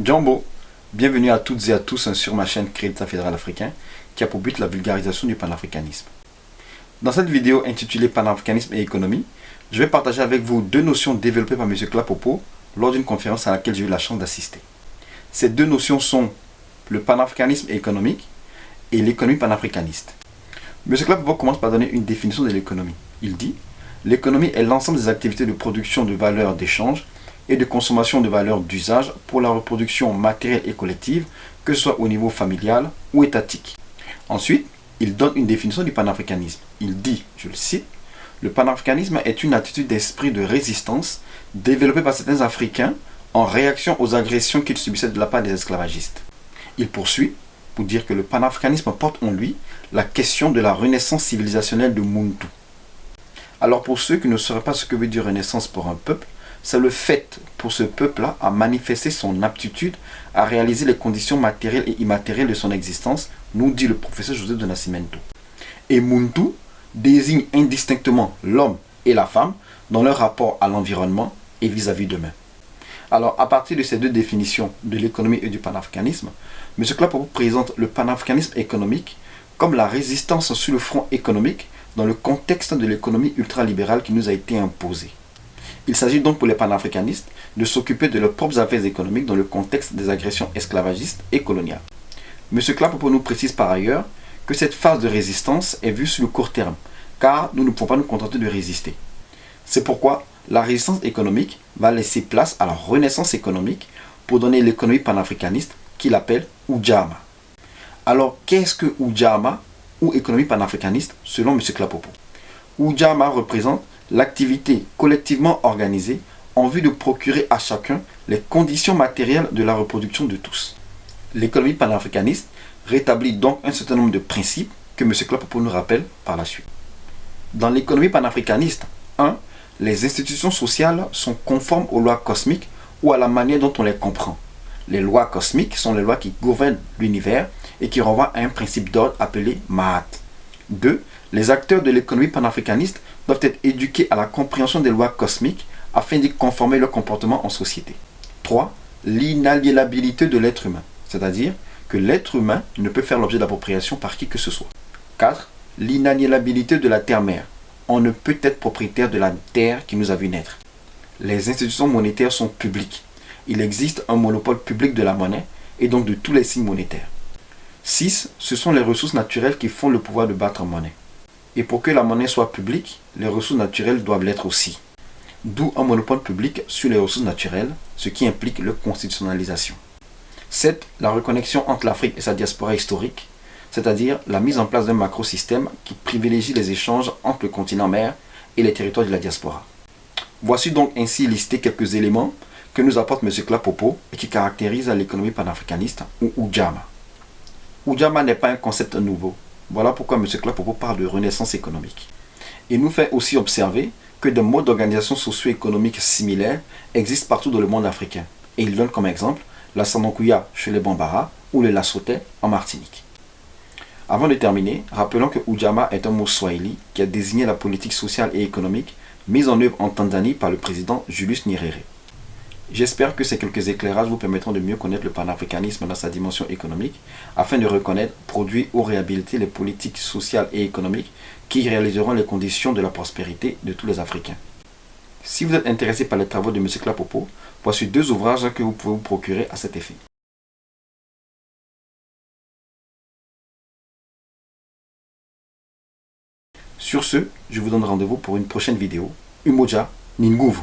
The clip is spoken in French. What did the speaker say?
Jambo, bienvenue à toutes et à tous sur ma chaîne Crédit Fédéral Africain qui a pour but la vulgarisation du panafricanisme. Dans cette vidéo intitulée Panafricanisme et économie, je vais partager avec vous deux notions développées par M. Klapopo lors d'une conférence à laquelle j'ai eu la chance d'assister. Ces deux notions sont le panafricanisme économique et l'économie panafricaniste. M. Klapopo commence par donner une définition de l'économie. Il dit « L'économie est l'ensemble des activités de production de valeurs d'échange et de consommation de valeurs d'usage pour la reproduction matérielle et collective, que ce soit au niveau familial ou étatique. » Ensuite, il donne une définition du panafricanisme. Il dit, je le cite, « Le panafricanisme est une attitude d'esprit de résistance développée par certains Africains en réaction aux agressions qu'ils subissaient de la part des esclavagistes. » Il poursuit pour dire que le panafricanisme porte en lui la question de la renaissance civilisationnelle de Muntu. Alors pour ceux qui ne sauraient pas ce que veut dire renaissance pour un peuple, c'est le fait pour ce peuple-là à manifester son aptitude à réaliser les conditions matérielles et immatérielles de son existence, nous dit le professeur Joseph de Nascimento. Et Muntu désigne indistinctement l'homme et la femme dans leur rapport à l'environnement et vis-à-vis d'eux-mêmes. Alors, à partir de ces deux définitions de l'économie et du panafricanisme, M. Klapopo présente le panafricanisme économique comme la résistance sur le front économique dans le contexte de l'économie ultralibérale qui nous a été imposée. Il s'agit donc pour les panafricanistes de s'occuper de leurs propres affaires économiques dans le contexte des agressions esclavagistes et coloniales. M. Klapopo nous précise par ailleurs que cette phase de résistance est vue sur le court terme, car nous ne pouvons pas nous contenter de résister. C'est pourquoi la résistance économique va laisser place à la renaissance économique pour donner l'économie panafricaniste qu'il appelle Ujamaa. Alors, qu'est-ce que Ujamaa ou économie panafricaniste selon M. Klapopo? Ujamaa représente l'activité collectivement organisée en vue de procurer à chacun les conditions matérielles de la reproduction de tous. L'économie panafricaniste rétablit donc un certain nombre de principes que M. Klapopo nous rappelle par la suite. Dans l'économie panafricaniste, 1. Les institutions sociales sont conformes aux lois cosmiques ou à la manière dont on les comprend. Les lois cosmiques sont les lois qui gouvernent l'univers et qui renvoient à un principe d'ordre appelé Maat. 2. Les acteurs de l'économie panafricaniste doivent être éduqués à la compréhension des lois cosmiques afin d'y conformer leur comportement en société. 3. L'inaliénabilité de l'être humain, c'est-à-dire que l'être humain ne peut faire l'objet d'appropriation par qui que ce soit. 4. L'inaliénabilité de la terre-mère. On ne peut être propriétaire de la terre qui nous a vu naître. Les institutions monétaires sont publiques. Il existe un monopole public de la monnaie et donc de tous les signes monétaires. 6. Ce sont les ressources naturelles qui font le pouvoir de battre monnaie. Et pour que la monnaie soit publique, les ressources naturelles doivent l'être aussi. D'où un monopole public sur les ressources naturelles, ce qui implique leur constitutionnalisation. 7. La reconnexion entre l'Afrique et sa diaspora historique, c'est-à-dire la mise en place d'un macro-système qui privilégie les échanges entre le continent mère et les territoires de la diaspora. Voici donc ainsi listés quelques éléments que nous apporte M. Klapopo et qui caractérisent l'économie panafricaniste ou Ujamaa. Ujamaa n'est pas un concept nouveau. Voilà pourquoi M. Klapopo parle de renaissance économique. Il nous fait aussi observer que des modes d'organisation socio-économique similaires existent partout dans le monde africain. Et il donne comme exemple la Sanonkuya chez les Bambara ou le Lassotais en Martinique. Avant de terminer, rappelons que Ujamaa est un mot swahili qui a désigné la politique sociale et économique mise en œuvre en Tanzanie par le président Julius Nyerere. J'espère que ces quelques éclairages vous permettront de mieux connaître le panafricanisme dans sa dimension économique, afin de reconnaître, produire ou réhabiliter les politiques sociales et économiques qui réaliseront les conditions de la prospérité de tous les Africains. Si vous êtes intéressé par les travaux de M. Klapopo, voici deux ouvrages que vous pouvez vous procurer à cet effet. Sur ce, je vous donne rendez-vous pour une prochaine vidéo. Umoja Ninguvu.